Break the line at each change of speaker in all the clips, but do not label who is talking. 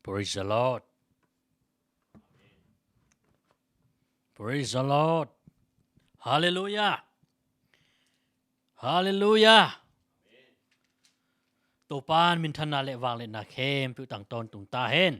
Praise the Lord. Praise the Lord. Hallelujah. Hallelujah. Tổ pan min thân lệ vang lên na khem pu tang ton tung ta hen.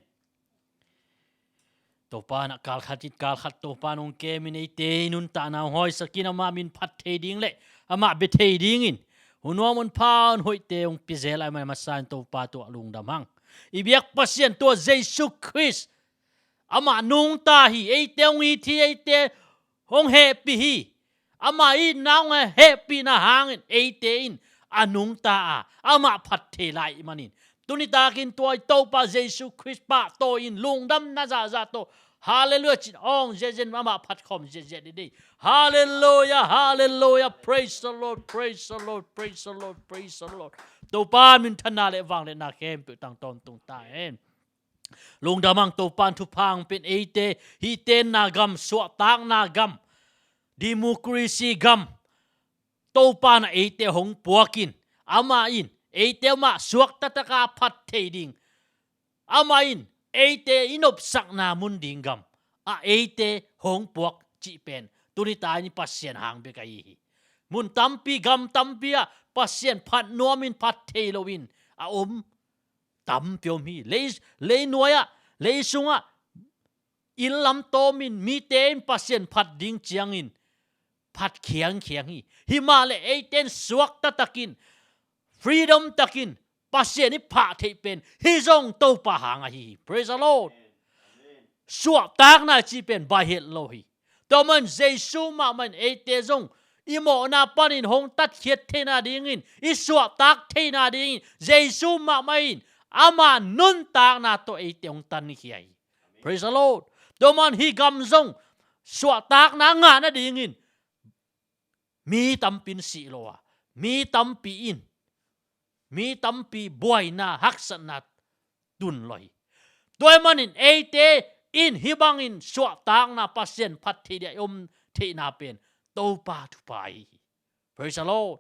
Tổ pan kal khat tổ pan ong ke min ei te nun ta na hoi sakin ama min phat the ding le ama be the ding in. Hunwa mon paun hoi te ong pizel ai ma san to pa to lung dam hang. Ibiak pasien to Jesus Christ. Ama nung ta hi ei te ong hi thi ei te hong happy hi. Ama i naung happy na hangin ei te in. Anung ta ama phat the lai manin tunita kin toy to pa Jesus Christ pa to in lungdam na za to hallelujah chin ong jejen ama phat khom je di hallelujah hallelujah praise the Lord praise the Lord praise the Lord praise the Lord to pan min thana le wang le na khem pu tang ton tung ta en lungdamang to pan thu phang pen ate hi ten na gam so tang na gam democracy gam tô pa na ate hong puakin ama in ate ma suak tataka phat thading ama in ate inop sak na mun ding gam a ate hong puak chi pen tunita ni pasien hang be kai mun tampi gam tampia pasien phat nomin phat thelowin a tam piom hi le noya le sunga in lam to min mi ten pasien phat ding chiang in phat khiang hi himale eiten suak tatakin freedom takin pasien ni pha thei pen hi jong to pa hang hi praise the Lord suak tak na chi pen ba het lo hi to man jesu ma man ete jong imo na panin hong tat khiet thena ding in i suak tak thena ding in jesu ma main ama nun tak na to ete ong tan ni hi praise the Lord to man hi gam jong suak tak na nga na ding in mi tampin si loa mi tampi in mi tampi boy na haksan na tun loi toy manin ate in hibang in swa tang na pasien phat thi dia thi na pen to pa tu pai praise the Lord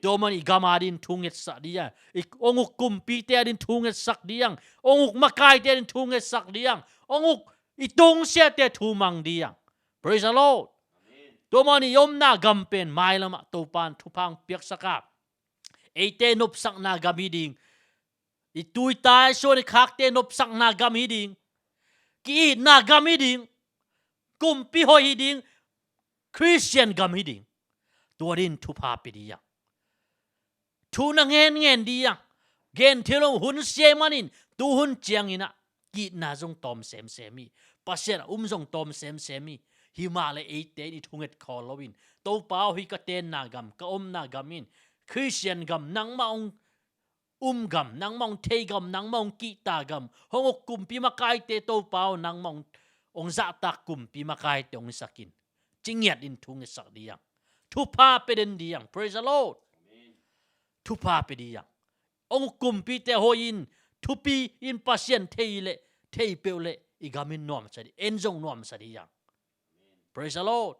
to man igama din thunget sa dia onguk kumpi te din thunget sak diang onguk makai te din thunget sak diang onguk itung sia te thumang diang praise the Lord to mani yom na gampen mai lama to pan thupang piak saka ate nop sak na gami ding itui tai so ni khak te nop sak na gami ding ki na gami ding kumpi hoi ding Christian gami ding tuarin thupa pe dia thu na ngen dia gen thilong hun se manin tu hun chiang ina ki na jong tom sem semi pasien jong tom sem semi himale ate ni thunget kholowin to pau hi ka ten na gam ka na gamin Christian gam nang maung gam nang maung thei gam nang maung ki ta gam hongok kumpi makai te to pau nang maung ong za tak kumpi makai te ong sakin chingiat in thunget sak diang thu pa peden diang praise the Lord thu pa pe diang ong kumpi te hoin thu pi in pasien thei peule igamin nom sadi enjong nom sadi yang praise the Lord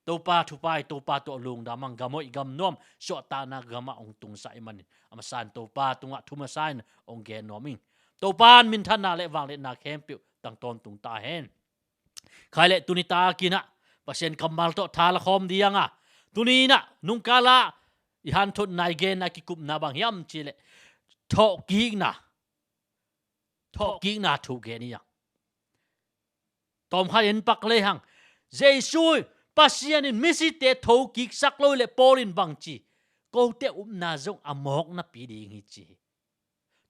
to pa thu pai to pa to lung da mang gamoi gam nom so ta na gama ong tung sai manin ama san to pa tunga thuma sain ong gen noming to pan min than na le wang le na khem pi tang ton tung ta hen khai le tunita kina pasien kamal to thal khom dianga tunina nung kala i han thot nai gen na ki kup na bang yam chile tho ki na thu gen ya tom khain pak le hang jesu pasien in misite tho ki sak lo le polin bang chi ko te na jong amok na pi ding hi chi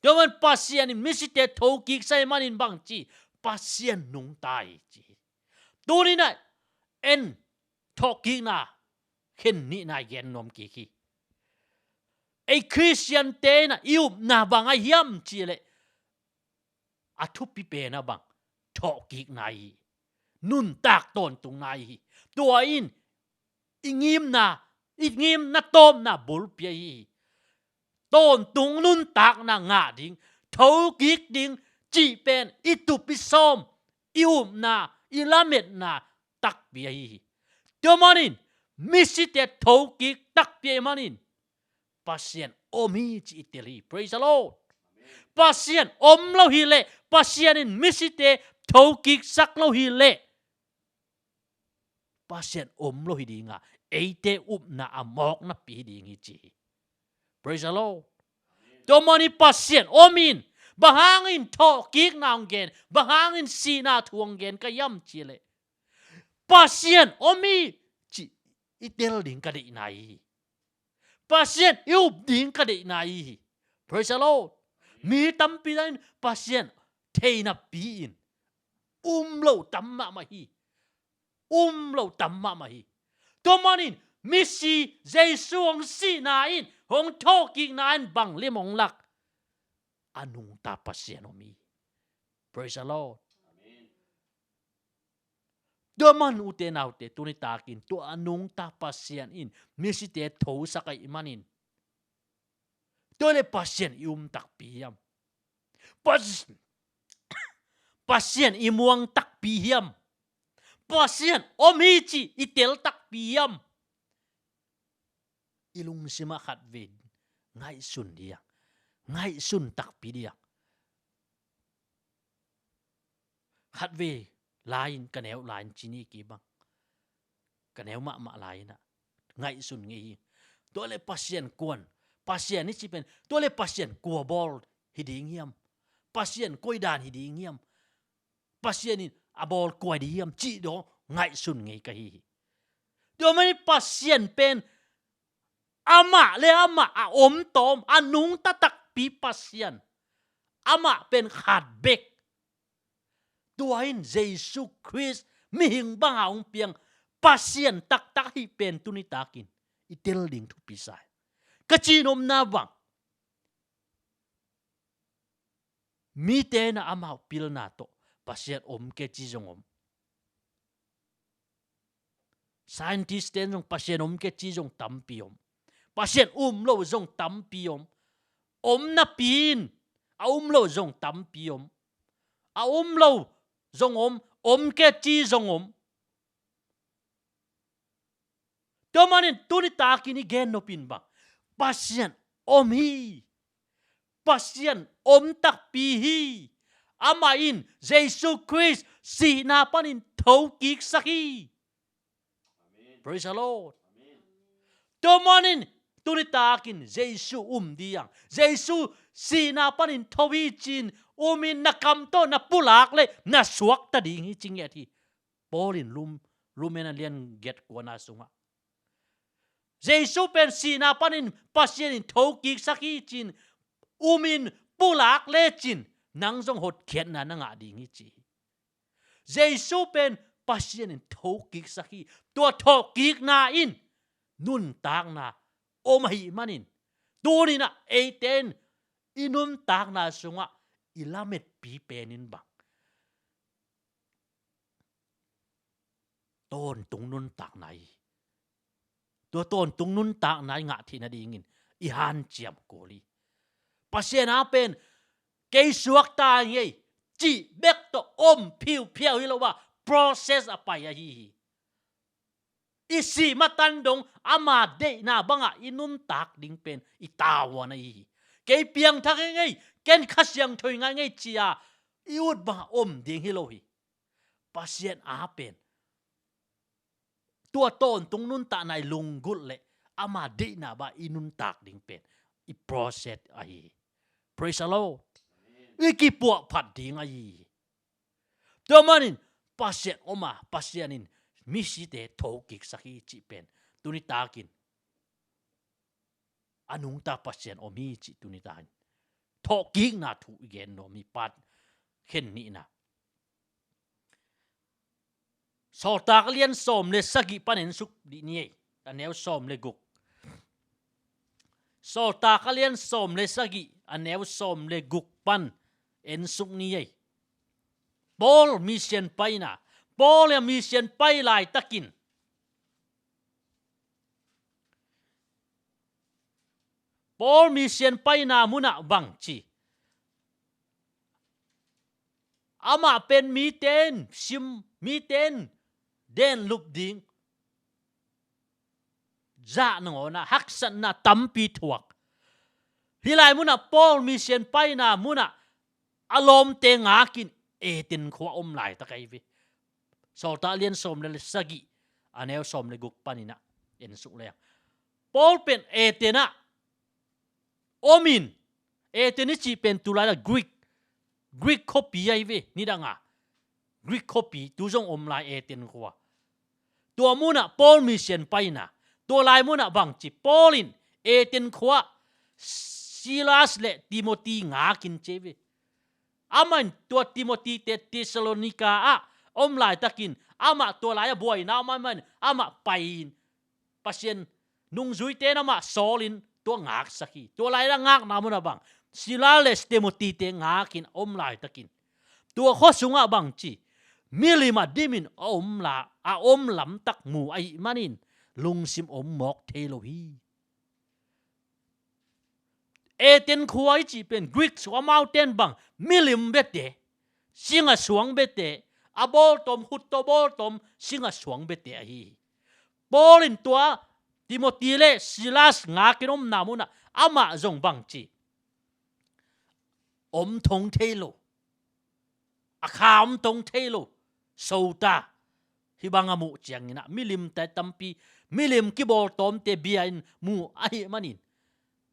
doman pasien in misite tho ki sai manin bang chi pasien nung tai chi tuni na en tho ki na khen ni na gen nom ki ki a Christian te na iu na bang a yam chi le a thu pi pe na bang tho ki na hi nun tak ton tung na hi tua in ingim na tom na bul pia hi ton tung nun tak na nga ding thâu kik ding chi pen itu pi som na ilamet na tak pia hi to manin misite thâu kik tak pia manin pasien omi chi iteli praise the Lord pasien om lo hi le pasien in misite thokik sak lo hi le pasien om lo hi dinga eite up na amok na pi ding hi chi praise the Lord domani pasien omin bahangin thokik naung gen bahangin si na thuang gen ka yam chi le pasien omi chi itel ding ka dei nai pasien iup ding ka dei nai praise the Lord mi tampi dain pasien theina pi in lo tamma ma hi lo tamma ma hi tomanin misi jesu ong si na in hong thoki na in bang limong lak anung ta pasien omi praise the Lord doman ute naute tuni takin to anung ta pasien in misi te tho sakai imanin tole pasien tak piam pasien imuang tak piam pasien omi chi itel tak piam ilung sima khat ven ngai sun dia ngai sun tak pi dia khat ve lain kaneu lain chini ki bang kaneu ma lain na ngai sun ngi tole pasien kuan pasien ni chi pen tole pasien kwa bol hiding hiam pasien koi dan hiding hiam pasien in abol koi di hiam chi do ngai sun ngi ka hi do mai pasien pen ama le ama a om tom anung ta tak pi pasien ama pen khat bek tuain Jesus Christ mi hing bang aung piang pasien tak tak hi pen tuni takin itel ding thu pisai kachinom na bang mi te na amau pil na to pasien om ke chi jong om scientist ten jong pasien om ke chi jong tam pi om pasien lo jong tam pi om na pin a lo jong tam pi a lo jong om ke chi jong om to manin tuni takin ni gen no pin bang pasien om hi pasien om tak pi hi ama in Jesus Christ si na panin thokik sakhi praise the Lord to manin tuni takin Jesus diang Jesus si na panin thowi chin umin na kam to na pulak le na suak ta ding hi ching thi polin lumena lian get kwana sunga Jesus pen si na panin pasien in thokik sakhi chin umin pulak le chin nang jong hot khiat na nga ding hi chi Jesus pen pasien in thokik sakhi to thokik na in nun tak na omai manin tuni na eiten inun tak na sunga ilamet pi penin bang ton tung nun tak nai to ton tung nun tak nai nga thi na dingin i han chiam ko li pasien a pen ke suak ta ngai chi bek to om phiu phiu hi lo wa process apai a hi isi matan dong ama de na banga inun tak ding pen itawa na hi ke piang thak ngai ken khasyang thoi ngai chia iut ba om ding hi lo hi pasien a pen tua ton tung nun ta nai lung gul le ama de na ba inun tak ding pen i process a hi praise the Lord iki puak phat ding a hi to manin pasien oma pasienin misi te thokik sakhi chi pen tuni takin anung ta pasien omi chi tuni tan thokik na thu gen no mi pat khen ni na so tak lian som le sagi panen suk di ni aneu som le guk so tak lian som le sagi aneu som le guk pan en suk ni ye Paul mission paina Paul ya mission pai lai takin Paul mission paina muna bang chi ama pen miten sim miten den lup ding za nangona haksan na tampi thuak hilai muna Paul mission pai na muna alom te nga kin etin khwa lai ta kai vi so ta lien som le sagi aneu som le guk panina en su le Paul pen etena omin eteni chi pen tulai la Greek copy ai vi ni danga Greek copy tu jong lai eten khwa tua muna Paul mission pai na tua lai muna bang chi Paulin eten khwa Silas le Timothy nga kin cheve aman tua Timothy te Thessalonica lai takin ama tua lai boy na man ama pain pasien nung zui te na ma solin tua ngak saki tua lai la ngak na muna bang Silas le Timothy te nga kin lai takin tua kho sunga bang chi milima dimin lam tak mu ai manin lungsim mok thelo hi eten khuai chi pen Greek swa mountain bang milim bete singa suang bete abol tom hut to bol tom singa suang bete hi Paulin tua Timothy le Silas nga kinom namuna ama zong bang chi thong thelo akham tong thelo sota hi banga mu chiangina milim ta tampi milim ki bol tom te biain mu ai manin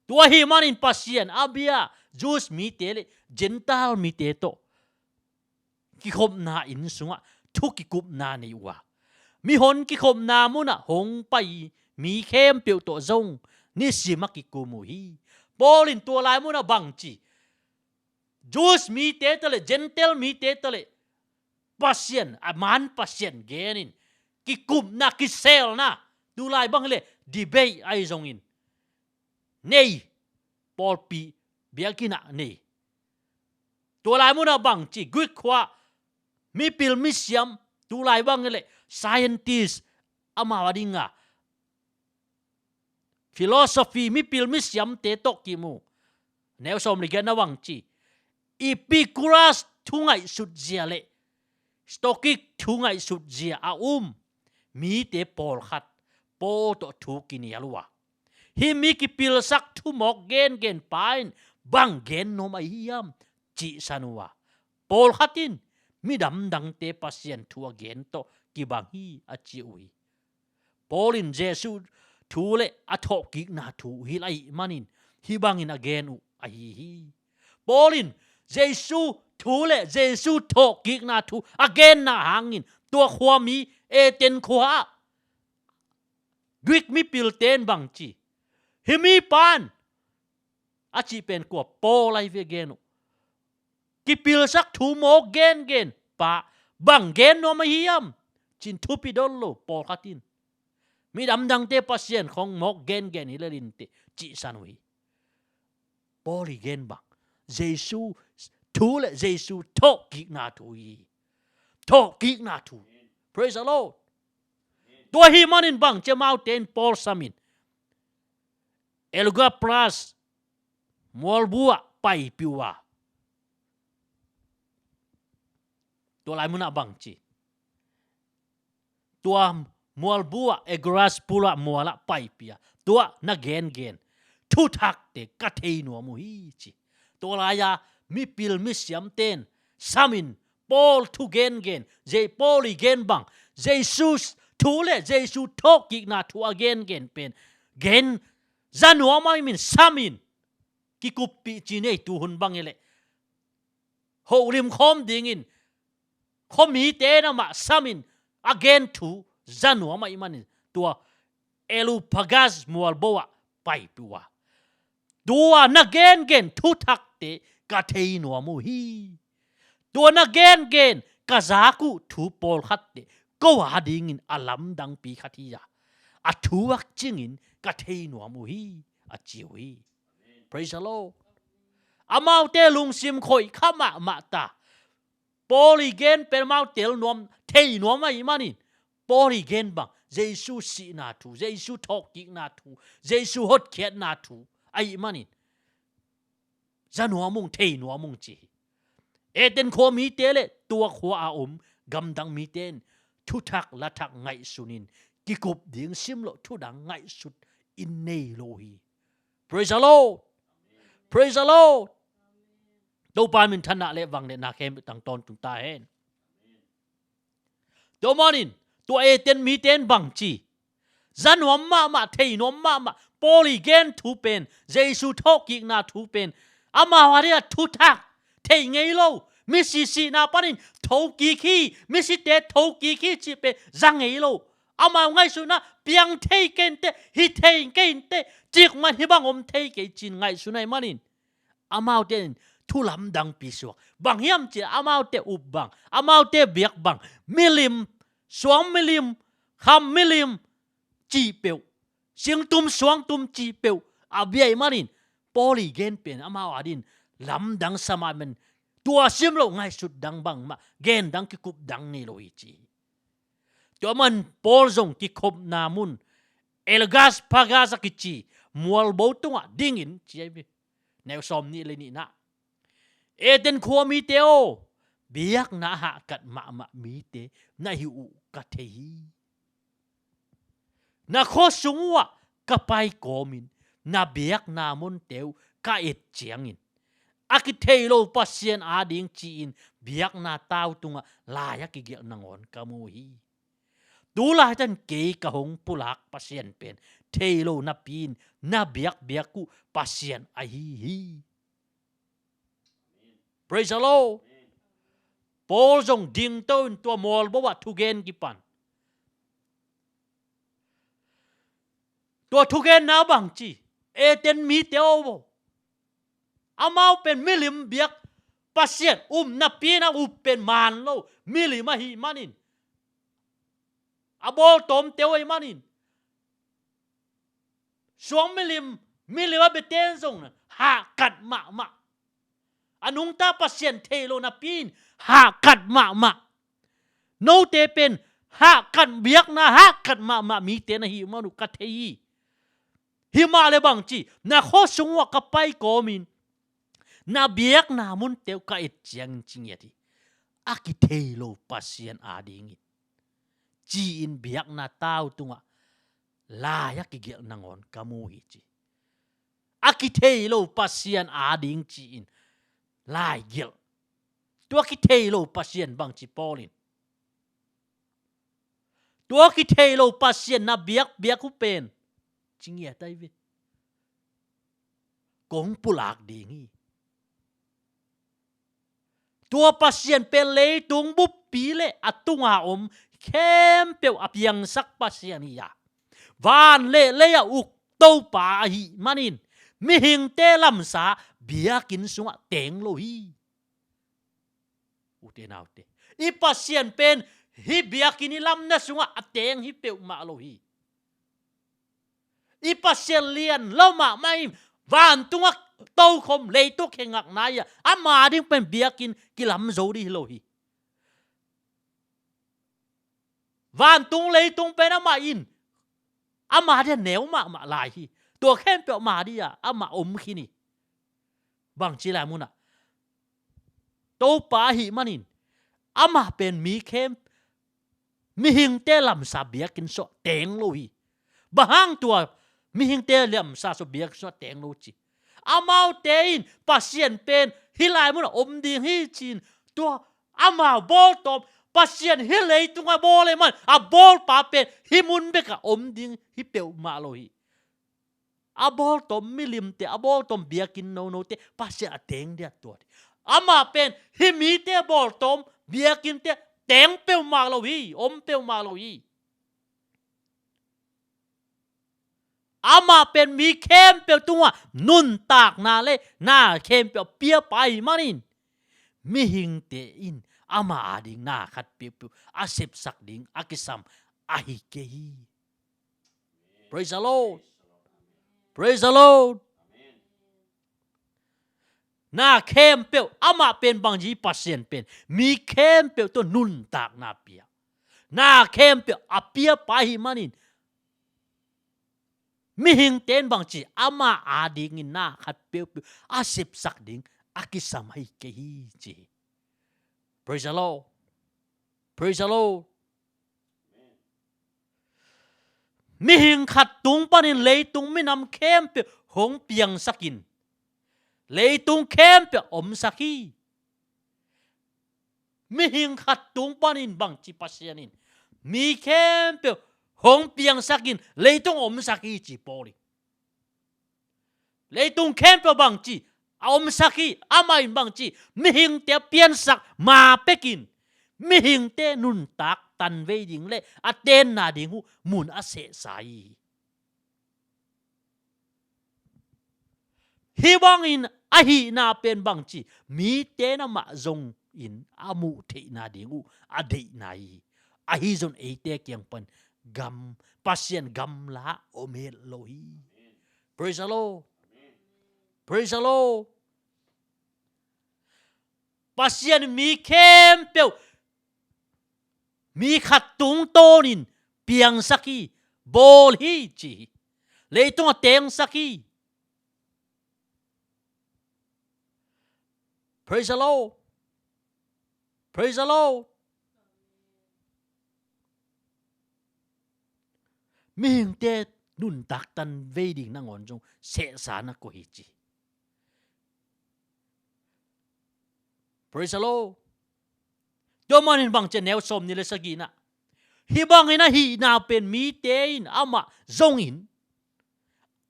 tua hi manin pasien abia Jews mi te le Gentile mi te to ki khom na in sunga thu ki kup na nei wa mi hon ki khom na muna hong pai mi khem pe to zong ni sima ki kumu hi Paulin tua lai muna bang chi Jews mi te le Gentile mi te le pasien aman pasien genin ki kup na ki sel na tu lai bang le debate ai zong in nei Paul pi biakina nei tua lai muna bang chi Greek khwa mi pil mi siam tu lai bang le scientist ama wadinga philosophy mi pil mi siam te tok ki mu neu som li gana wang chi Epicurus thungai sut zia le Stoic thungai sut zia mi te Paul khat po to thu kini alwa hi mi ki pil sak thu mok gen pain bang gen no mai hiam chi sanua Paul khatin mi dam dang te pasien thu gen to ki bang hi a chi ui Paulin Jesu thu le a tho ki na thu hi lai manin hi bangin again u a hi Paulin Jesu thu le Jesu tho ki na thu again na hangin tua khwa mi eten khwa Greek mi pil ten bang chi himi pan achi pen ko Paul ai ve genu ki pil sak thu mo gen pa bang gen no ma hiam chin thu pi dollo Paul khatin mi dam dang te pasien khong mok gen hilerin te chi sanui Paul gen bang Jesu thu le Jesu tho ki na thu yi tho ki na thu praise the Lord tua hi manin bang che mountain Paul samin Elga plus Molbua pai piwa tua lai muna bang chi tua Molbua egras pula moala pai pia tua na gen thu thak te ka thei no mu hi chi tua la ya mi pil mi siam ten samin Paul thu gen je Paul gen bang Jesus thu le Jesus thok ki na thu again pen gen zanua mai min samin ki kupi chi nei tu hun bang ele ho rim khom ding in khomi te na ma samin again thu zanua mai manin tua elu pagas mual boa pai piwa tua na gen thu thak te ka thei no mu hi tua na gen ka zaku thu Paul khat te ko wa ding in alam dang pi khatia a thuak ching in ka thei no mu hi a chiwi praise the Lord amau te lung sim khoi khama ma ta Paul gen per mau tel nom thei no mai manin Paul gen bang Jesu si na thu Jesu thok ki na thu Jesu hot khet na thu ai manin zanua mung thei no mung chi eten kho mi te le tua khwa a gam dang mi ten thu thak la thak ngai sunin ki kup ding sim lo thu dang ngai sut in nei lo hi praise the Lord praise the Lord ตัวปานมินทนะเลวังเนนาเข้มตั้งตอนตุงตาเห็นตัวมันนินตัวเอเตนมีเตนบังจีจันวมมาเทยนวมมาโพลีเกนทูเป็นเจสุทอกกิกนาทูเป็นอามาวารีทุทักเทยไงโลมิสินาปานินทอกิคีมิสิเตทอกิคีจีเป็นจังไงโลอามาไงสุนะเปียงเทยเกนเตฮิเทยเกนเตจิกมันฮิบังอมเทยเกจินไงสุนัยมานินอามาเตนทุลำดังปีสวกบางยามจีอามาเตอุบบังอามาเตเบียกบังมิลิมสวงมิลิมคำมิลิมจีเปียวเสียงตุมสวงตุมจีเปียวอาเบียมานินโพลีเกนเป็นอามาอดินลำดังสมามันตัวซิมโลง่ายสุดดังบังมาเกนดังกิคุบดังนี่โลอีจีตัวมันโพลซงกิคบนามุนเอลกัสพากาสกิจีมัวลโบตุงะดิ่งินจีไอบีแนวซอมนี่เลยนี่นะเอเดนขัวมีเตโอเบียกนาหะกัดมามีเตนาหิวกัดเทฮีนาโคสุงวะกะไปโกมินนาเบียกนามุนเตวกะเอ็ดเจียงินอากิเทโลปัสเซียนอาดิงจีอินเบียกนาตาวตุงะลายกิเกนางอนกะมูฮีดูลายจันเกกะหงปุลักปัสเซียนเป็นเทโลนาปีนนาเบียกกูปัสเซียนไอฮี praise the Lord โปลจงดิ่งต้นตัวมอลบอกว่าทุเกนกิปันตัวทุเกนนาบังจีเอเตนมีเตโอบ่อามาเป็นมิลิมเบียกปัสเซียนนาปีนาเป็นมานโลมิลิมาฮีมานินอาบอลตอมเตโอไอมานินสวงมิลิมาเบเตนซงนะหากัดมาอนุงตาปัสเซียนเทโลนาปีนหากัดมาโนเตเป็นหากัดเบียกนะหากัดมามีเตนะฮิมานุกัดเทยีฮิมาเลบังจีนาโคสงวะกับไปโกมินนาเบียกนามุนเตวกะเอเจียงจริงยะทีอากิเทโลปัสเซียนอาดิงิจีอินเบียกนาตาวตุงะลายกิเกนางอนกะมูฮิจีอากิเทโลปัสเซียนอาดิงจีอินลายเกลตัวกิเทโลปัสเซียนบังจีปอลินตัวกิเทโลปัสเซียนนาเบียกคุเป็นจริงยะไตวิกงปุลากดีงี้ตัวปัสเซียนเป็นเลยตุงบุปปีเลอตุงอาอมเข้มเปียวอเพียงสักปัสเซียนี่ยาวานเล่อุกโตป่าหิมันินมิหิงเตลำสาเบียกินสุงะเตงโลฮีอุเตนาวเตอีปัสเซียนเป็นฮิเบียกินลำนะสุงะเตงฮิเปียวมาโลฮีอีปัสเซียนเลียนเล่ามาไม่วานตุงะโตคมเลยตุกเฮงักนายอามาดิ้งเป็นเบียกิลำโจดีโลฮีวานตุงเลยตุงเป็นอามาอินอามาเดียเหนียวมาลายฮีตัวแค่เปียวมาดิอามาอมขี้นี่บางทีไรมุนะโตป่าหิมันินอามาเป็นมีเข้มมีหิงเตลำซาเบียกินสเตงโลฮีบางตัวมีหิงเตลำซาสเบียกินสเตงโลจีอามาเตอินปัสเซียนเป็นฮิไลมุนะอมดิงฮิจินตัวอามาบอลตบปัสเซียนฮิเลยตุงอาบอลเลยมันอาบอลป่าเป็นฮิมุนเบกะอมดิงฮิเปียวมาโลฮีอาบอลตอมมิลิมเตอาบอลตอมเบียกินโนเตปัสเซียนเตงเดียตัวอามาเป็นฮิมีเตบอลตอมเบียกินเตเตงเปียวมาโลฮีอมเปียวมาโลฮีอามาเป็นมีเข้มเปียวตัวนุ่นตากนาเลหน้าเข้มเปียวเปียไปมานินมิหิงเตอินอามาอาดิงหน้าขัดเปียวอาเสบสักดิงอากิซัมอาฮิเกฮี praise the Lord praise the Lord หน้าเข้มเปียวอามาเป็นบางทีปัสเซียนเป็นมีเข้มเปียวตัวนุ่นตากหน้าเปียหน้าเข้มเปียวอาเปียไปมานินมิหิงเต้นบางทีอามาอาดิงินหน้าขัดเปียวอาเสบสักดิงอากิสามัยเกฮีจี praise the Lord praise the Lord มิหิงขัดตุงปานินเลยตุงไม่นำเข้มเปียวหงเปียงสักิน lấy tung khem pe om saki mi hing khat tung panin bang chi pasianin mi khem pe hong piang sakin lấy tung om saki chi poli lấy tung khem pe bang chi om saki amai bang chi mi hing te pian sak ma pekin mi hing te nun tak tan ve ding le aten na ding hu mun a se sai hi bang in a hi na pen bang chi mi te na ma zong in amu the na ding hu a dei nai a hi zon e te kyang pan gam pasien gam la om he lo hi praise the Lord praise the Lord pasien mi khem pe mi khat tung tonin piang saki bol hi chi le tung teng saki praise the Lord praise the Lord mi hing te nun tak tan ve ding na ngon jong se sa na ko hi chi praise the Lord do manin bang chen neo som ni le sagina hi bang ina hi na pen mi te in ama zong in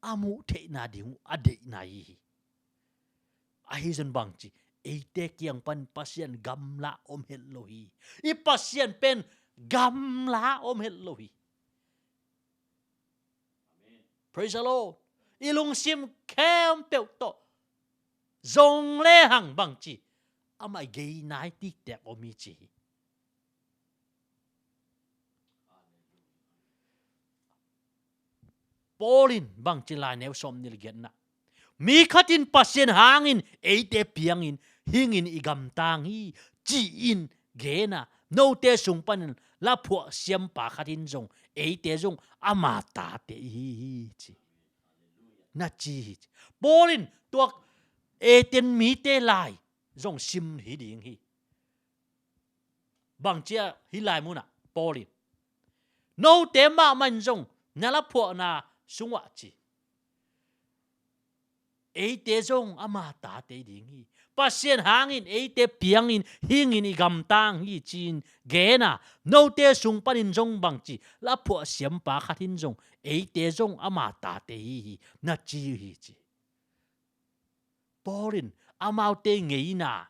amu the na ding ade na yi a hi zon bang chi e te kyang pan pasien gam la om hel lo hi I pasien pen gam la om hel lo hi praise the Lord ilung sim kem pe to zong le hang bang chi amai gei nai ti te omi chi Polin bang chi lai neu som nil gen na mi khatin pasien hangin eite piangin hingin igam tang hi chi in ge na no te sung pan la phu siam pa khatin jong eite jong ama ta te hi chi na chi Polin tuak eten mi te lai jong sim hi ding hi bang chia hi lai mu na Polin no te ma man jong na la phu na sungwa chi eite jong ama ta te ding hi pasien hangin eite piangin hingin igam tang hi chin ge na no te sung panin jong bang chi la phu siam pa khatin jong eite jong ama ta te hi na chi hi chi Polin amau te ngei na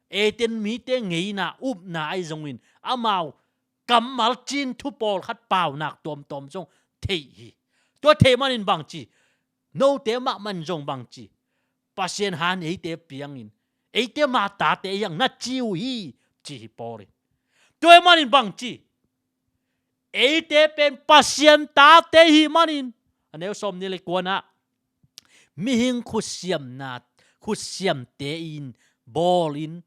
eten mi te ngei na up na ai jong in amau kamal chin thu pol khat pau nak tom tom jong thei hi to thei manin bang chi no te ma man jong bang chi pasien han eite piangin eite ma ta te yang na chiu hi chi Polin to manin bang chi eite pen pasien ta te hi manin aneu som ni le kwana mi hing khu siam te in bol in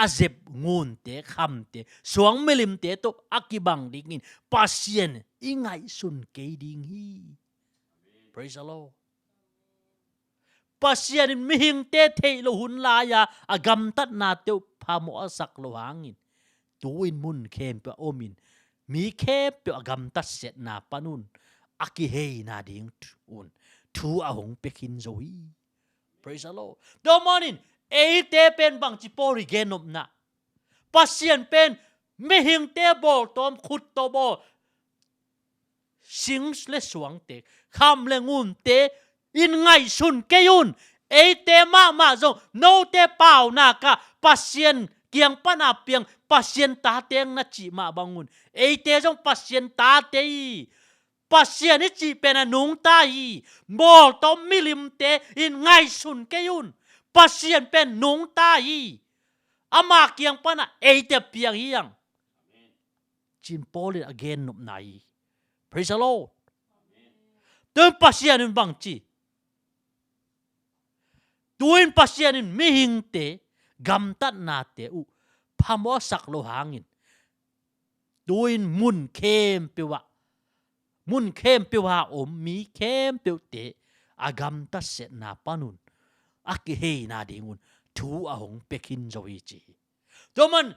azep ngun te kham te suang melim te to akibang dingin pasien ingai sun ke ding hi praise the Lord pasien mi hing te thei lo hun la ya agam tat na te phamo asak lo hangin tuin mun khem pe omin mi khem pe agam tat set na panun aki hei na ding un thu a hong pekin zoi praise the Lord do morning eite pen bang chi pori genom na pasien pen mi hing te bol tom khut to bo sing le suang te kham le ngun te in ngai sun ke yun eite ma zo no te pau na ka pasien kiang pana piang pasien ta teng na chi ma bangun eite jong pasien ta te pasien ni chi pena nung ta hi bol tom milim te in ngai sun ke yun pasien pen nung ta hi ama kiang pana eite piang hi yang chin Polin again nup nai praise the Lord tuin pasien bang chi tuin pasien mi hing te gam tat na te u phamo sak lo hangin tuin mun khem pewa om mi khem pe te agam ta set na panun aki hei na dingun thu a hong pekin zoi chi toman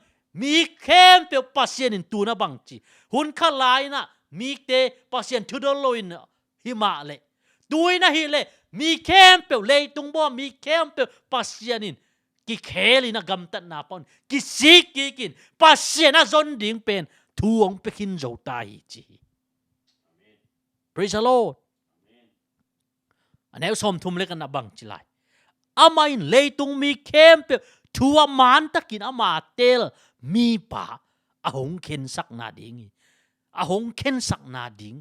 mi khem pe pasien in tu na bang chi hun kha lai na mi te pasien thu do loin hi ma le ตุยนะฮิเลมีเข้มเปียวเลยตุงบ่มีเข้มเปียวปัสยานินกิเคลินะกำตัดนาปอนกิสิกิกินปัสยานะจนดิ่งเป็นทวงไปกินโจตายจี Praise the Lord อันนี้สมทุมเล็กกันนะบังจิไลอามาอินเลยตุงมีเข้มเปียวทัวมันตะกินอามาเตลมีป่าอาหงเข็นสักนาดิงอาหงเข็นสักนาดิง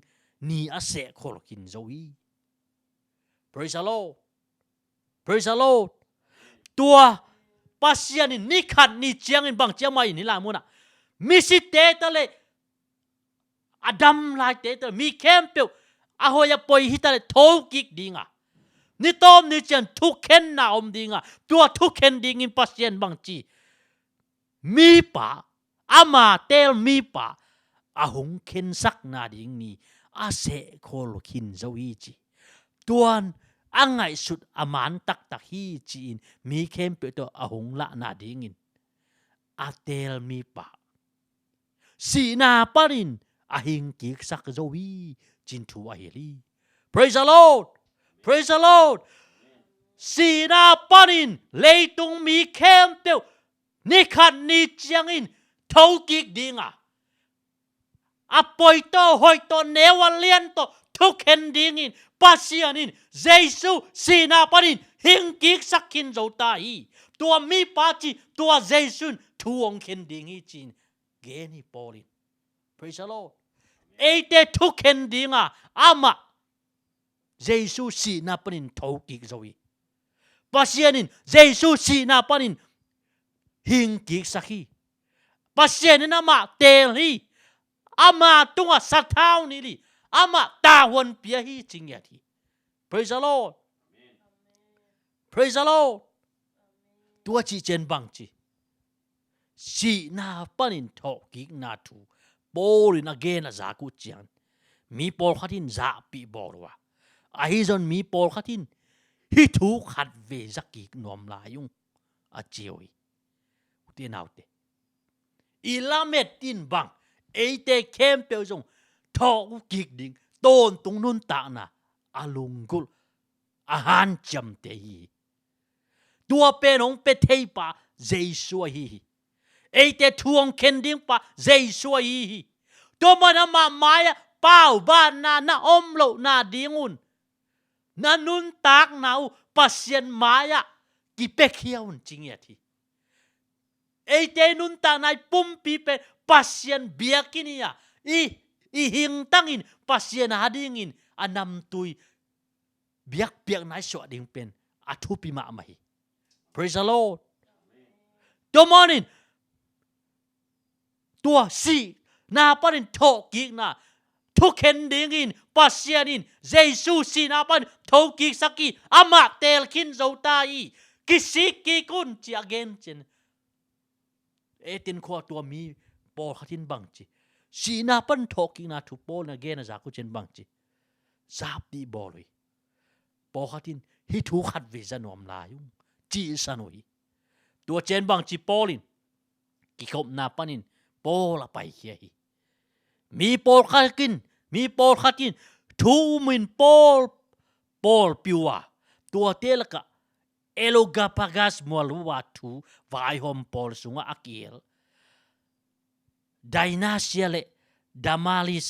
นี่อาเสกโคลกินโจวี Praise the Lord Praise the Lord ตัวปัสยานินนี่ขัดนี่เจียงอินบังเจียงมาอินนี่ลามุนะมิสิเตตะเลอดัมลายเตตะมีเข้มเปียวอาหอยปอยฮิตะเลโทกิกดิงอ่ะนี่ต้มนี่เจียนทุกเข็นนาอมดิงอ่ะตัวทุกเข็นดิงอินปัสยานบังจีมีป่าอามาเตลมีป่าอาหงเข็นสักนาดิงนี่อาเสโคลกินโจวีจีตัวอังไงสุดอามันตักตักฮีจีนมีเข้มเปียวตัวอาหงละนาดิงินอาเตลมีป่าสีนาปารินอาหิงกิกสักโจวีจินทูอาเฮลี Praise the Lord Praise the Lord สีนาปารินเลยตุงมีเข้มเปียวนี่ขัดนี่เจียงอินเท่ากิกดิงอ่ะอาปอยโตหอยโตเนวเลียนโตทุกเห็นดิงอินปัสยานินเยซูสีนาปารินหิงกิกสักกินโจตายตัวมีปาจีตัวเยซูทวงเห็นดิงอีจินเกนี่ปอลิน Praise the Lord เอเตทุกเห็นดิงอ่ะอามาเยซูสีนาปารินทกิกโจวีปัสยานินเยซูสีนาปารินหิงกิกสักฮีปัสยานินอามาเตลีอามาตัวสัตว์เท้านี่ลิอามาตาวันเปียฮีจริงอย่างที่ Praise the Lord Praise the Lord ตัวจีเจนบังจีสีนาปนินทอกิกนาทูโปลินอเกนอาจากุจียนมีโปลขัดินจาปีบอลวะไอจอนมีโปลขัดินฮิทูขัดเวจักิกนอมลายุงอาเจียวเตียนเอาเตอีลาเมตินบังเอเตเข้มเปียวจงทอกิกดิ่งต้นตรงนุนตานะอาลุงกุลอาหารจำเตยตัวเป็นองเป็ดเทปะเจสวยเอเตทวงเข็นดิ่งปะเจสวยตัวมันมาไม้เป้าบ้านนาอมโลนาดิ่งุนนานุนตากนาวปัสยันไม้กิเปกเขียวจริงอย่างที่เอเตนุนตากนายปุ่มปีเปปัสยันเบียกินีอีหิงตั้งอินปัสยันหาดิ่งอินอันนำตุยเบียกเปียกนายสวดดิ่งเป็นอาทุปิมาไม่ Praise the Lord ตัวมันอินตัวสีนาปนินโทกิกนาทุกเห็นดิ่งอินปัสยันอินเยซูสีนาปนินโทกิกสักกีอามาเตลคินโจตายกิสิกิกุนจีอเกนเจนเอตินขวาตัวมีโปลขัดินบังจีสีนาปันทอกิกนาทุโปลนาเกนจากุเจนบังจีซาบดีบอลเลยโปลขัดินฮิทูขัดเวจนอมลายุงจีสันวยตัวเจนบังจีโปลินกิขบนาปันินโปละไปเฮียมีโปลขัดินมีโปลขัดินทูมินโปลปิวะตัวเตลกะเอโลกาปากัสมัวลวัตูวายฮอมโปลสุงอาเกียลไดนาเซียเลดามาลิส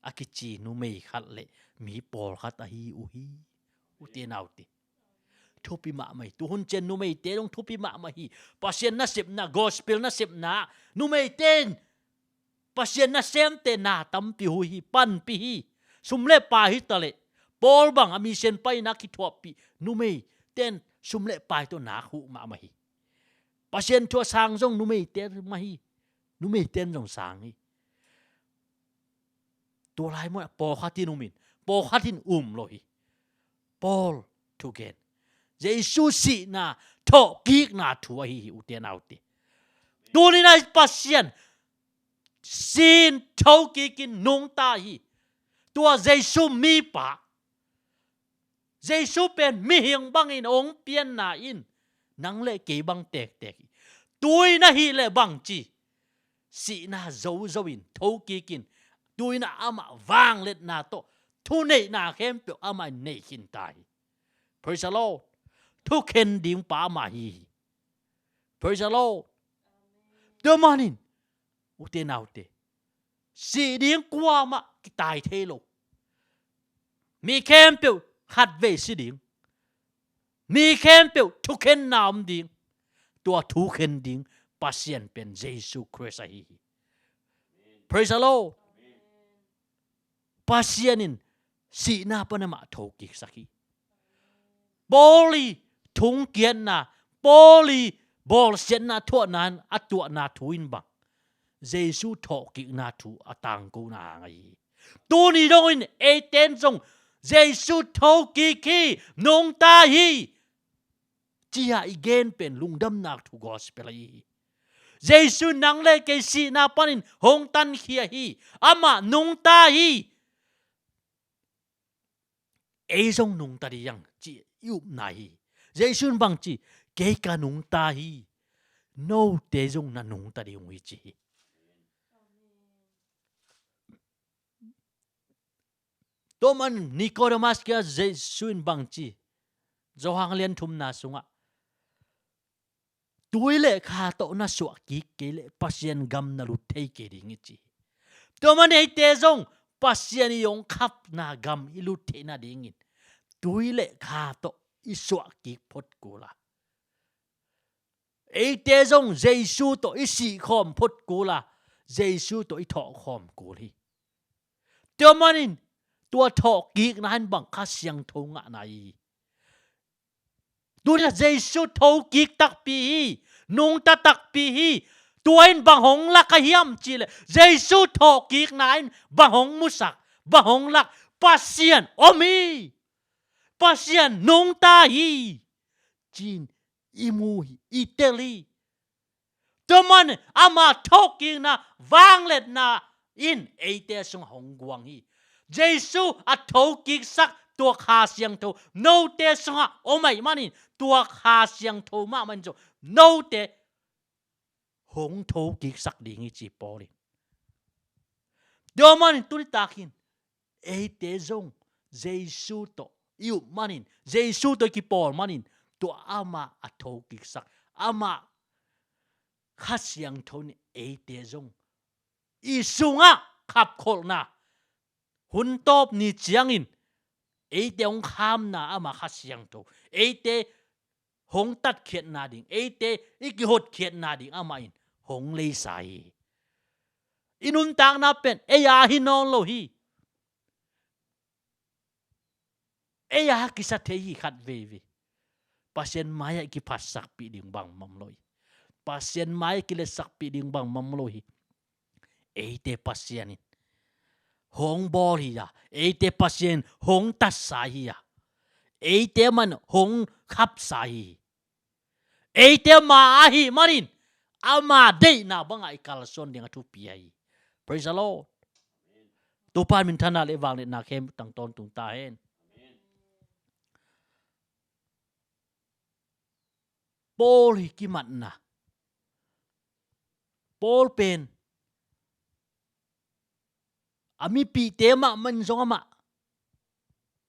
อากิจีนุเมขัดเลมีโปลขัดอาฮีอุเตนเอาติทุปิมาไม่ตุหุนเจนนุเมเตนทุปิมาไม่ปัสเซนน่าเสพน่ากอสเปลน่าเสพน่านุเมเตนปัสเซนน่าเซมเตน่าตัมปิหุยปันปิฮีสุมเลปาฮิตะเลโปลบังอามีเซนไปนักคิดทวปีนุเมเตนสุมเลปายตัวหนาหูมาไม่ปัสเซนทัวสางจงนุเมเตนไม่นุเมเตนจงสางตัวลายมั่วโปขัดที่นุมินโปขัดที่เลยโปลทุกเกนเยซูสีนาทอกิกนาทัวฮีอุเตียนเอาติตัวนี้นะปัสยันซีนทอกิกินนุงตาฮีตัวเยซูมีปะเยซูเป็นมีหิงบังอินองเปียนนาอินนังเล่เกบังเตกตัวนี้นะฮีเล่บังจีสีนาโจอินทอกิกินตัวนี้นะอามาวางเล็ดนาโตท thu nei na khem pe ama nei hin tai praise the Lord thu khen ding pa ma hi praise the Lord do manin ute nào te si ding qua ma ki tai thế lo mi khem pe khát về si ding mi khem pe thu khen nam ding tua thu khen ding pasien pen Jesus Christ hi praise the Lord pasienin si na panama thâu ki saki boli thung kian na boli bol sen na thua nan atua na thuin bang Jesus thọ ki na thu atang ko na ngai tu ni dong in e ten song Jesus thâu ki ki nong ta hi chia again pen lungdam na thu gospel hi Jesus nang le ke si na panin hong tan khia hi ama nong ta hi e song nong ta di yang chi yup na hi Jesus bang chi ke ka nong ta hi no te song na nong ta di ngui chi to man Nicodemus kia Jesus bang chi zo hang lian thum na sunga tuoi le kha to na suwa ki ke le pasien gam na lu thei ke ding chi to man ei te song pasien yong khap na gam i lu the na ding in tuoi le kha to i suwa ki phot ko la ei te song Jesus to i si khom phot ko la Jesus to i tho khom ko li to manin tua thọ ki na han bang kha siang tho nga nai tu na Jesus thâu ki tak pi nung ta tak pi tuain bang hong lak ka hiam chi le Jesus thọ ki na bang hong musak bang hong lak pasien omi pasien nung ta hi chin imu itali toman ama thọ ki na wang let na in ate sung hong guang hi Jesus a thâu ki sak tua kha siang tho no te songa o mai manin tua kha siang tho ma man jo no te hong tho ki sak ding chi poli do manin tu ta kin e te zong Jesus to yu manin Jesus to ki pol manin tu ama a tho ki sak ama kha siang tho ni e te zong i sunga khap khol na hun top ni chiang in ấy tế ông kham na ama khát siang to ấy tế hong tát khiết na ding ấy tế ít cái hốt khiết na ding ama in hong lê sai inun tang na pen ấy à hi non lo hi ấy à kisa thế hi khát về pasien maya ki phát sắc pi ding bang mam loi pasien maya ki le sak pi ding bang mam loi ấy tế pasien in hong bol hi ya ei te pasien hong tat sa hi ya ei te man hong khap sa hi ei te ma hi manin ama dei na bangai kal son ding thu pi ai praise the Lord tu pan min thana le wang le na khem tang ton tung ta hen Paul hi ki mat na Paul pen ami pi te ma man zong ama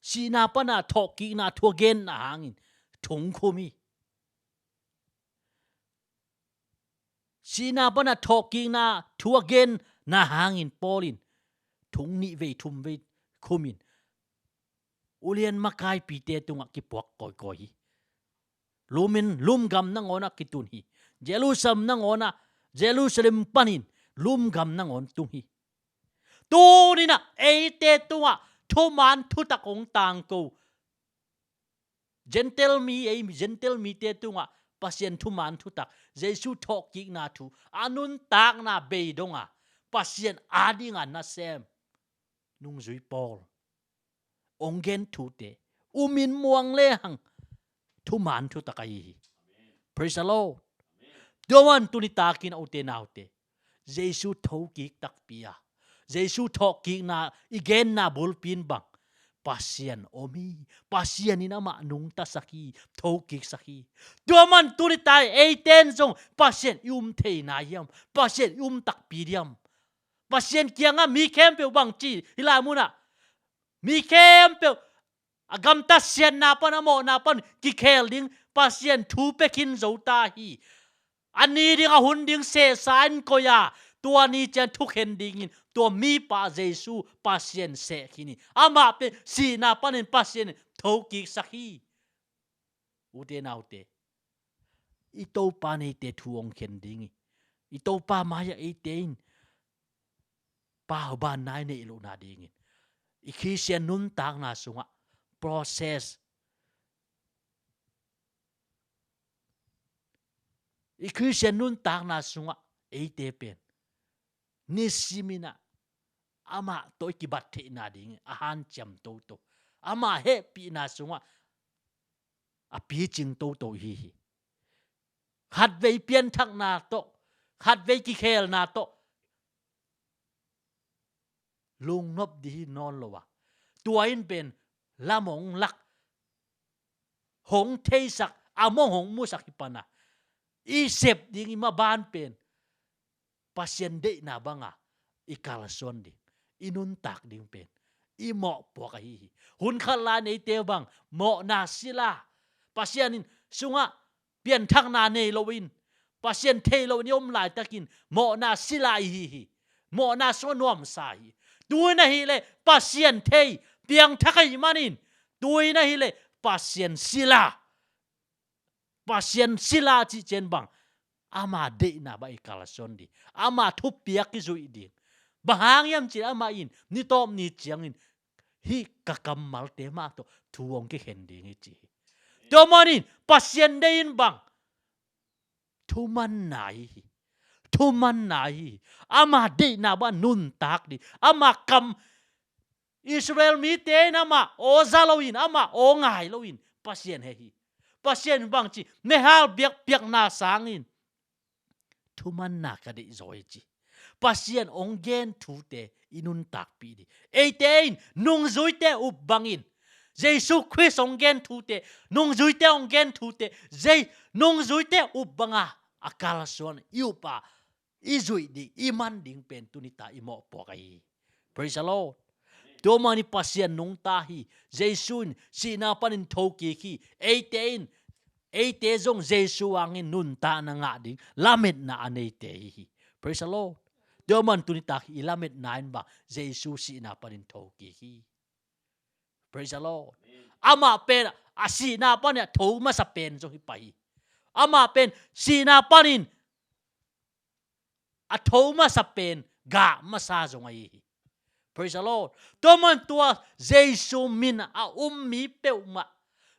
si na pa na thọ ki na thua gen na hangin thung khumi si na pa na thọ ki na thua gen na hangin polin thung ni ve thum ve khumin ulian makai pi te tunga ki puak koi koi lumin lum gam na ngona ki tun hi Jerusalem na ngona Jerusalem panin lum gam na ngon tung hi tu ni na e te tua thu man thu ta kong tang ko gentle mi te tua pasien thu man thu tak Jesus thok ki na thu anun tak na be donga pasien adinga na sem nung zui Paul ongen thu te umin muang le hang thu man thu takai praise the Lord doan tu ni takin au te nau te Jesus thok ki tak pia Jesus thok ki na igen na bulpin bang pasien omi pasien ina ma nung ta saki thok ki saki doman tu ni tai eiten song pasien the na yam pasien tak pi diam pasien kianga mi kem pe bang chi ila muna mi kem pe agam ta sian na pan amo na pan ki khel ding pasien thu pekin zo ta hi ani ding a hun ding se san ko ya tua ni chen thu khen ding in tua mi pa jesu pasien se khini ama pe si na panin pasien tho ki sakhi ute na ute i to pa nei te thuong khen ding i to pa ma ya e tein pa ba nai nei lo na ding i khi sian nun tang na sunga process i khi sian nun tang na sunga e te pen ni simina ama toi ki bat the na ding a han cham to to ama he pi na sunga a pi ching to to hi khat ve pian thak na to khat ve ki khel na to lung nop di non lo wa tua in pen lamong lak hong thei sak among hong mu sak pana i sep ding ma ban pen pasien de na banga i kala son ding inun tak ding pen i mo po ka hi hun khala nei te bang mo na sila pasien in sunga pian thak na nei lowin pasien thei lo ni om lai takin mo na sila hi mo na so nom sai tu na hi le pasien thei piang thakai manin tu na hi le pasien sila chi chen bang ama de na ba ikala son di ama thu piak ki zui di bahang yam chi ama in ni tom ni chiang in hi ka kamal te ma to thuong ki hen ding chi to manin pasien de in bang thu man nai ama de na ba nun tak di ama kam Israel mi te na ma o zalowin ama o ngai lowin pasien he hi pasien bang chi ne hal biak na sangin thu man na ka de zoi chi pasien ong gen thu te inun tak pi di e tein nung zui te up bangin Jesus Christ ong gen thu te nung zui te ong gen thu te nung zui te up banga akala son iupa i zui di iman ding pen tunita imo po kai praise the Lord do mani pasien nung ta hi Jesus si na panin thoki ki e te zong Jesus angin nun ta na nga ding lamet na anei te hi praise the Lord do man tunita hi lamet nain ba Jesus si na panin thoki ki praise the Lord ama pen asi na pan ya tho ma sa pen zo hi pai ama pen si na panin a tho ma sa pen ga ma sa zo ngai praise the Lord to man tua Jesus min a mi peuma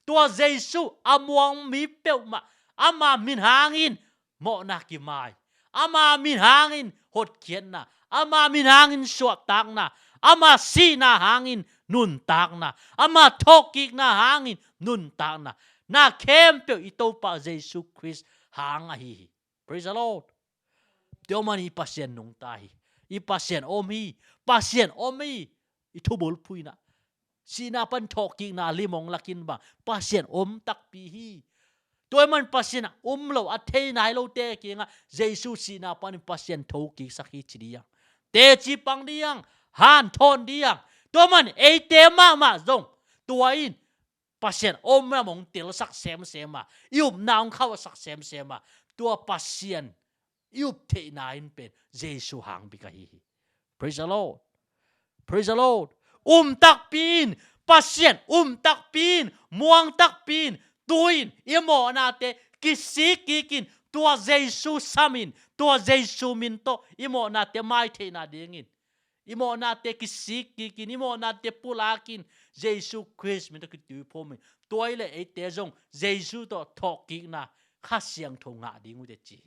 tua Jesus amuang mi peuma ama min hangin mo na ki mai ama min hangin hot kien na ama min hangin suak tak na ama si na hangin nun tak na ama thokik na hangin nun tak na kem pe ito pa Jesus Christ hang a hi praise the Lord tio mani pasien nung tai i pasien omi itubul puina sina pan thokik na limong lakin ba pasien tak pi hi toy man pasien lo athei nai lo te ki nga Jesus sina pan pasien thoki sakhi chidia te chi pang diang han thon diang to man e te ma zong tuain pasien na mong til sak sem ma yup naung khaw sak sem ma tua pasien yup the nain pen Jesus hang bi ka hi praise the Lord praise the Lord tak pin pasien tak pin muang tak pin tuin imo na te kikin tua Jesus samin tua Jesus min to imo na te mai the na dingin imo na te kikin imo na te pulakin Jesus Christ min to ki tu pho min toile e te jong Jesus to thoki na kha siang tho nga dingu de chi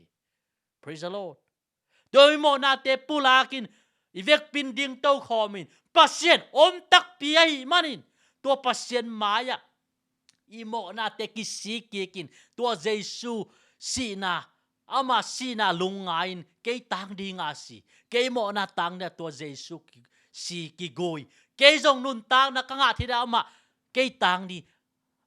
praise the Lord do imo na te pulakin ivek pin ding to khomin pasien tak pi ai manin to pasien maya imo na te kikin to Jesus sina ama sina lungain ke tang dinga si ke mo na tang na to Jesus si ki goi ke jong nun tang na kanga thida ama ke tang ni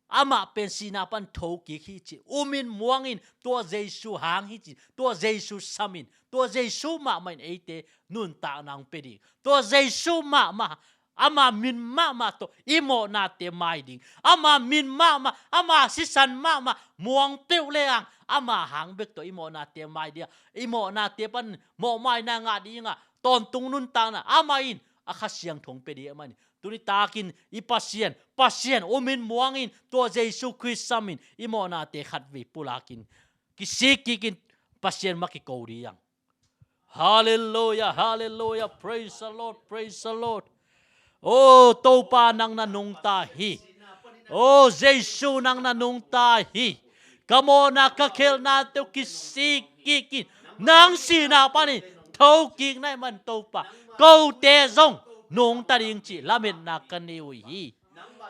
ama pen sina pan thoki hi chi umin muangin to Jesus hang hi chi to Jesus samin to Jesus ma main ate nun ta nang pedi to Jesus ma ama min ma to imo na te mai ding ama min ma ama sisan ma muang teu leang ama hang bek to imo na te mai dia imo na te pan mo mai na nga di nga ton tung nun ta na ama in akhasiang thong pe di ama ni tuni takin pasien omin muangin to Jesu Christ samin imo na te khatwi pulakin kisikikin pasien makiko diang. Hallelujah, hallelujah, praise the Lord, praise the Lord. Oh, topa nang nanung tahi. Oh, Jesu nang nanung tahi. Kamo na kakel na teo kisikikin nang sinapa ni thâu kiên nay man topa câu te zong nung ta ding chi lamet na kaniwi hi.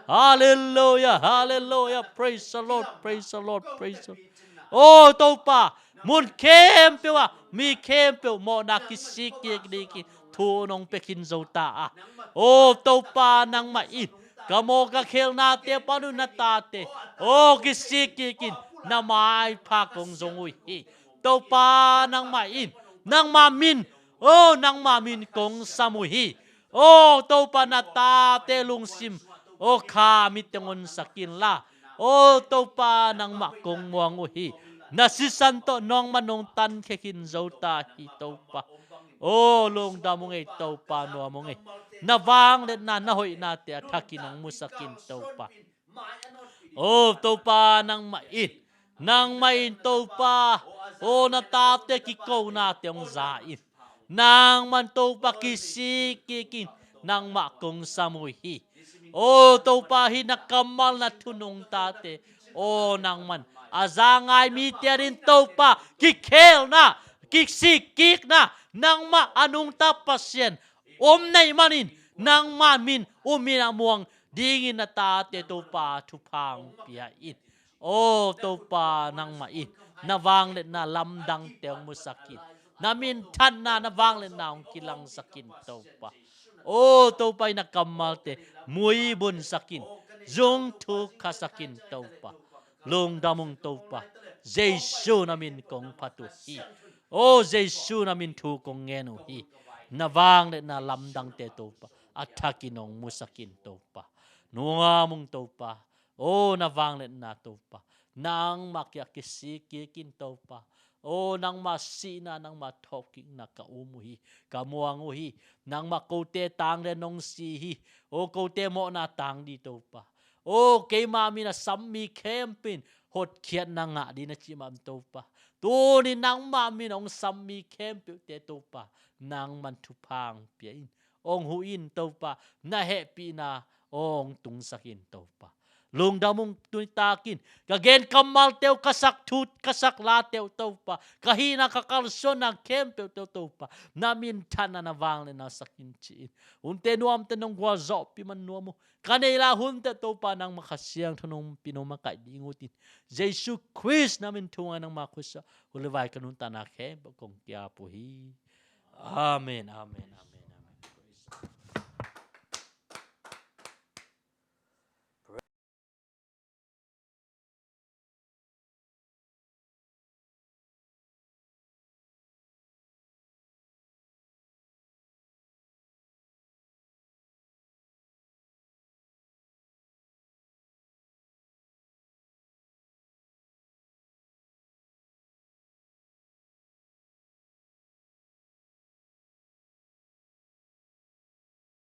Hallelujah, hallelujah, praise the Lord, praise the Lord, praise the Lord. Oh, topa mun kem pe wa mi kem pe mo na kisiki ki thu nong pe kin zo ta oh topa nang ma in kamo ka khel na te panu na ta te oh kisiki kin na mai pha kong zong ui hi topa nang ma in nang ma min oh nang ma min kong samu hi oh topa na ta te lung sim oh kha mi tengon sakin la oh topa nang ma kong muang ui hi na si santo nong manong tan kekin zota hi topa oh long da mong ei topa no mong ei na wang le na hoi na te athakin ang musakin topa oh topa nang main nang main topa oh na ta te ki ko na te ong zain nang man topa kisikikin nang ma kong samui hi oh topa hi nakamal na tunong tate oh nang man azangai mi tiarin topa kikhel na kiksikik na nang ma anung ta pasien nay manin nang mamin umina muang dingin na tate topa tupang pia in oh topa nang main nawang le na lamdang teong musakin namin tan na nawang le na ong kilang sakin topa oh topa na kamalte mui bun sakin zung tu kasakin topa long damong topa Jesu namin kong patuhi oh Jesu namin tu kong ngenu hi nawang le na lamdang te topa atakinong musakin topa nunga mong topa oh nawang le na topa nang makyakisikikin topa oh nang masina nang matoking na kaumuhi kamuanguhi nang makote tang le nong sihi oh kote mo na tang di topa oh kay mami na sammi kempin hot kiat na nga di na chimam topa tu ni nang mami nong sammi kempin te topa nang mantupang piain ong huin topa na happy na ong tungsakin topa lung damong tunitakin kagen kamal teo kasak tut kasak la teo topa kahina kakalsyon na kempel teo topa namin tana na wang na sakin chiin unte nuam tanong gwazo piman nuamo kanila hunte topa nang makasiyang tanong pinumakay dingutin Jesu Christ namin tunga ng makusa ulivay kanun tanak kempel kong kiapuhi amen amen amen